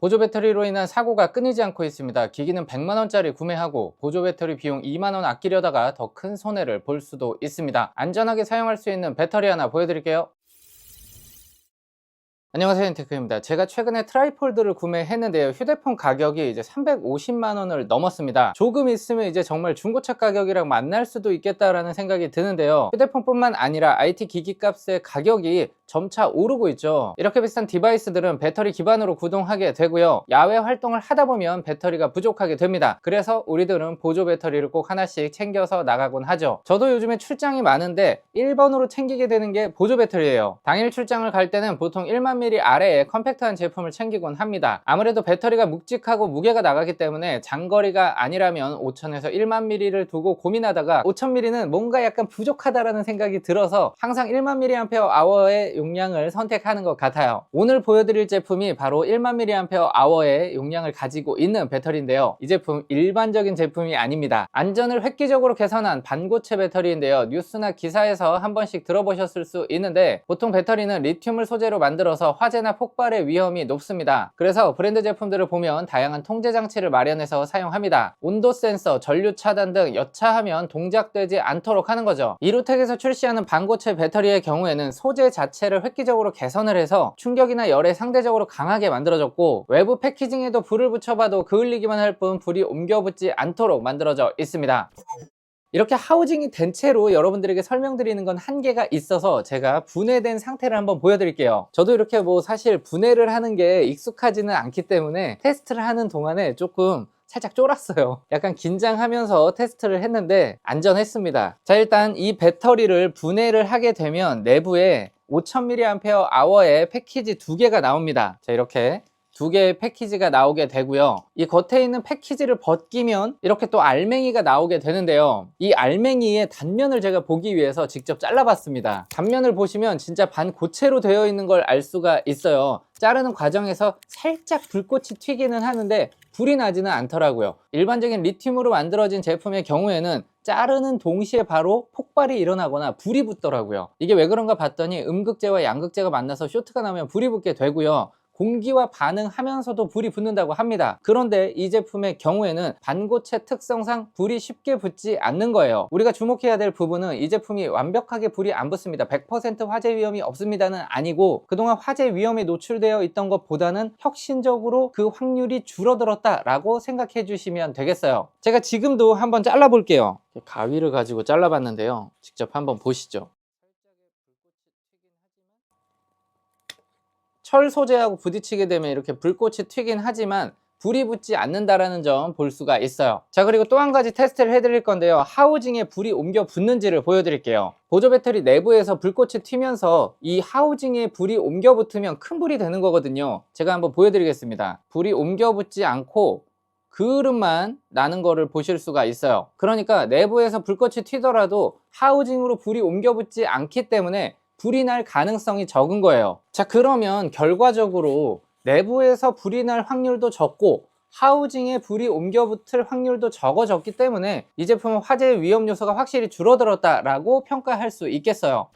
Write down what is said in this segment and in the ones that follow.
보조 배터리로 인한 사고가 끊이지 않고 있습니다. 기기는 100만원짜리 구매하고 보조 배터리 비용 2만원 아끼려다가 더 큰 손해를 볼 수도 있습니다. 안전하게 사용할 수 있는 배터리 하나 보여드릴게요. 안녕하세요, 인테크입니다. 제가 최근에 트라이폴드를 구매했는데요, 휴대폰 가격이 이제 350만원을 넘었습니다. 조금 있으면 이제 정말 중고차 가격이랑 만날 수도 있겠다라는 생각이 드는데요, 휴대폰뿐만 아니라 IT 기기 값의 가격이 점차 오르고 있죠. 이렇게 비싼 디바이스들은 배터리 기반으로 구동하게 되고요, 야외 활동을 하다 보면 배터리가 부족하게 됩니다. 그래서 우리들은 보조 배터리를 꼭 하나씩 챙겨서 나가곤 하죠. 저도 요즘에 출장이 많은데 1번으로 챙기게 되는 게 보조 배터리예요. 당일 출장을 갈 때는 보통 1만 mAh 아래의 컴팩트한 제품을 챙기곤 합니다. 아무래도 배터리가 묵직하고 무게가 나가기 때문에 장거리가 아니라면 5000에서 1만 mAh를 두고 고민하다가 5000mAh는 뭔가 약간 부족하다라는 생각이 들어서 항상 1만 mAh의 용량을 선택하는 것 같아요. 오늘 보여드릴 제품이 바로 1만 mAh의 용량을 가지고 있는 배터리인데요, 이 제품 일반적인 제품이 아닙니다. 안전을 획기적으로 개선한 반고체 배터리인데요, 뉴스나 기사에서 한 번씩 들어보셨을 수 있는데, 보통 배터리는 리튬을 소재로 만들어서 화재나 폭발의 위험이 높습니다. 그래서 브랜드 제품들을 보면 다양한 통제 장치를 마련해서 사용합니다. 온도 센서, 전류 차단 등 여차하면 동작되지 않도록 하는 거죠. 이루텍에서 출시하는 반고체 배터리의 경우에는 소재 자체를 획기적으로 개선을 해서 충격이나 열에 상대적으로 강하게 만들어졌고, 외부 패키징에도 불을 붙여봐도 그을리기만 할 뿐 불이 옮겨 붙지 않도록 만들어져 있습니다. 이렇게 하우징이 된 채로 여러분들에게 설명드리는 건 한계가 있어서 제가 분해된 상태를 한번 보여드릴게요. 저도 이렇게 사실 분해를 하는 게 익숙하지는 않기 때문에 테스트를 하는 동안에 조금 살짝 쫄았어요. 약간 긴장하면서 테스트를 했는데 안전했습니다. 자, 일단 이 배터리를 분해를 하게 되면 내부에 5000mAh의 패키지 2개가 나옵니다. 자, 이렇게 2개의 패키지가 나오게 되고요, 이 겉에 있는 패키지를 벗기면 이렇게 또 알맹이가 나오게 되는데요, 이 알맹이의 단면을 제가 보기 위해서 직접 잘라봤습니다. 단면을 보시면 진짜 반고체로 되어 있는 걸 알 수가 있어요. 자르는 과정에서 살짝 불꽃이 튀기는 하는데 불이 나지는 않더라고요. 일반적인 리튬으로 만들어진 제품의 경우에는 자르는 동시에 바로 폭발이 일어나거나 불이 붙더라고요. 이게 왜 그런가 봤더니 음극재와 양극재가 만나서 쇼트가 나면 불이 붙게 되고요, 공기와 반응하면서도 불이 붙는다고 합니다. 그런데 이 제품의 경우에는 반고체 특성상 불이 쉽게 붙지 않는 거예요. 우리가 주목해야 될 부분은 이 제품이 완벽하게 불이 안 붙습니다. 100% 화재 위험이 없습니다는 아니고, 그동안 화재 위험에 노출되어 있던 것보다는 혁신적으로 그 확률이 줄어들었다 라고 생각해 주시면 되겠어요. 제가 지금도 한번 잘라 볼게요. 가위를 가지고 잘라 봤는데요, 직접 한번 보시죠. 철 소재하고 부딪히게 되면 이렇게 불꽃이 튀긴 하지만 불이 붙지 않는다라는 점 볼 수가 있어요. 자, 그리고 또 한 가지 테스트를 해드릴 건데요, 하우징에 불이 옮겨 붙는지를 보여드릴게요. 보조 배터리 내부에서 불꽃이 튀면서 이 하우징에 불이 옮겨 붙으면 큰 불이 되는 거거든요. 제가 한번 보여드리겠습니다. 불이 옮겨 붙지 않고 그을음만 나는 거를 보실 수가 있어요. 그러니까 내부에서 불꽃이 튀더라도 하우징으로 불이 옮겨 붙지 않기 때문에 불이 날 가능성이 적은 거예요. 자, 그러면 결과적으로 내부에서 불이 날 확률도 적고 하우징에 불이 옮겨 붙을 확률도 적어졌기 때문에 이 제품은 화재 위험 요소가 확실히 줄어들었다라고 평가할 수 있겠어요.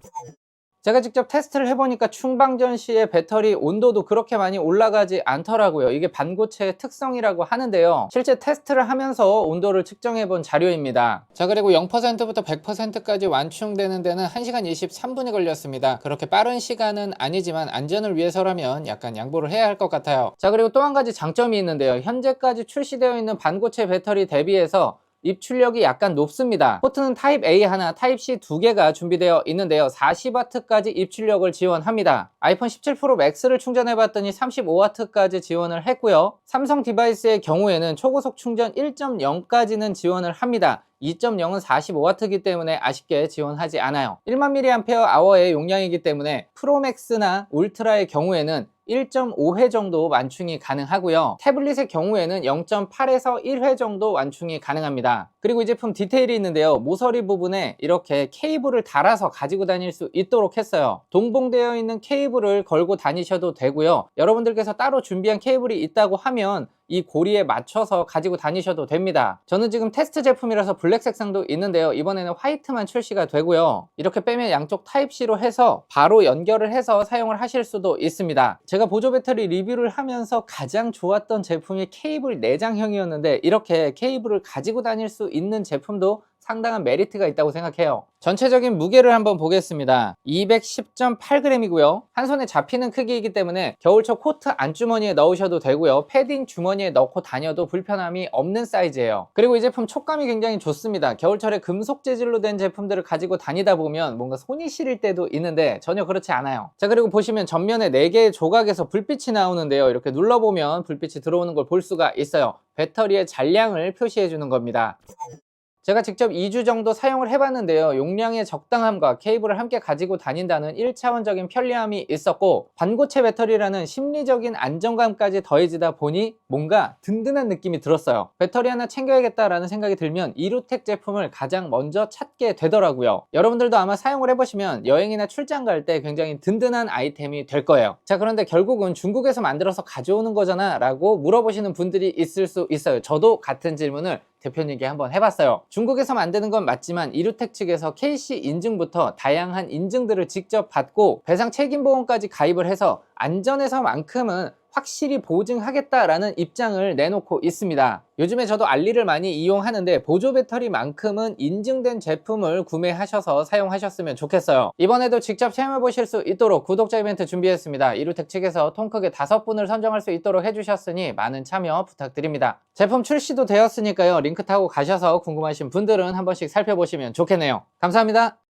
제가 직접 테스트를 해보니까 충방전 시에 배터리 온도도 그렇게 많이 올라가지 않더라고요. 이게 반고체의 특성이라고 하는데요, 실제 테스트를 하면서 온도를 측정해 본 자료입니다. 자, 그리고 0%부터 100%까지 완충되는 데는 1시간 23분이 걸렸습니다. 그렇게 빠른 시간은 아니지만 안전을 위해서라면 약간 양보를 해야 할 것 같아요. 자, 그리고 또 한 가지 장점이 있는데요, 현재까지 출시되어 있는 반고체 배터리 대비해서 입출력이 약간 높습니다. 포트는 타입 A 하나, 타입 C 2개가 준비되어 있는데요, 40W까지 입출력을 지원합니다. 아이폰 17 프로 맥스를 충전해봤더니 35W까지 지원을 했고요, 삼성 디바이스의 경우에는 초고속 충전 1.0까지는 지원을 합니다. 2.0은 45W이기 때문에 아쉽게 지원하지 않아요. 1만 mAh의 용량이기 때문에 프로맥스나 울트라의 경우에는 1.5회 정도 완충이 가능하고요, 태블릿의 경우에는 0.8에서 1회 정도 완충이 가능합니다. 그리고 이 제품 디테일이 있는데요, 모서리 부분에 이렇게 케이블을 달아서 가지고 다닐 수 있도록 했어요. 동봉되어 있는 케이블을 걸고 다니셔도 되고요, 여러분들께서 따로 준비한 케이블이 있다고 하면 이 고리에 맞춰서 가지고 다니셔도 됩니다. 저는 지금 테스트 제품이라서 블랙 색상도 있는데요, 이번에는 화이트만 출시가 되고요, 이렇게 빼면 양쪽 타입C로 해서 바로 연결을 해서 사용을 하실 수도 있습니다. 제가 보조 배터리 리뷰를 하면서 가장 좋았던 제품이 케이블 내장형이었는데, 이렇게 케이블을 가지고 다닐 수 있는 제품도 상당한 메리트가 있다고 생각해요. 전체적인 무게를 한번 보겠습니다. 210.8g이고요 한 손에 잡히는 크기이기 때문에 겨울철 코트 안주머니에 넣으셔도 되고요, 패딩 주머니에 넣고 다녀도 불편함이 없는 사이즈예요. 그리고 이 제품 촉감이 굉장히 좋습니다. 겨울철에 금속 재질로 된 제품들을 가지고 다니다 보면 뭔가 손이 시릴 때도 있는데 전혀 그렇지 않아요. 자, 그리고 보시면 전면에 4개의 조각에서 불빛이 나오는데요, 이렇게 눌러보면 불빛이 들어오는 걸 볼 수가 있어요. 배터리의 잔량을 표시해 주는 겁니다. 제가 직접 2주 정도 사용을 해봤는데요, 용량의 적당함과 케이블을 함께 가지고 다닌다는 1차원적인 편리함이 있었고, 반고체 배터리라는 심리적인 안정감까지 더해지다 보니 뭔가 든든한 느낌이 들었어요. 배터리 하나 챙겨야겠다라는 생각이 들면 이루텍 제품을 가장 먼저 찾게 되더라고요. 여러분들도 아마 사용을 해보시면 여행이나 출장 갈 때 굉장히 든든한 아이템이 될 거예요. 자, 그런데 결국은 중국에서 만들어서 가져오는 거잖아 라고 물어보시는 분들이 있을 수 있어요. 저도 같은 질문을 대표님께 한번 해봤어요. 중국에서 만드는 건 맞지만 이루텍 측에서 KC 인증부터 다양한 인증들을 직접 받고 배상 책임보험까지 가입을 해서 안전에서만큼은 확실히 보증하겠다라는 입장을 내놓고 있습니다. 요즘에 저도 알리를 많이 이용하는데 보조 배터리만큼은 인증된 제품을 구매하셔서 사용하셨으면 좋겠어요. 이번에도 직접 체험해 보실 수 있도록 구독자 이벤트 준비했습니다. 이루텍 측에서 통 크게 5분을 선정할 수 있도록 해주셨으니 많은 참여 부탁드립니다. 제품 출시도 되었으니까요, 링크 타고 가셔서 궁금하신 분들은 한 번씩 살펴보시면 좋겠네요. 감사합니다.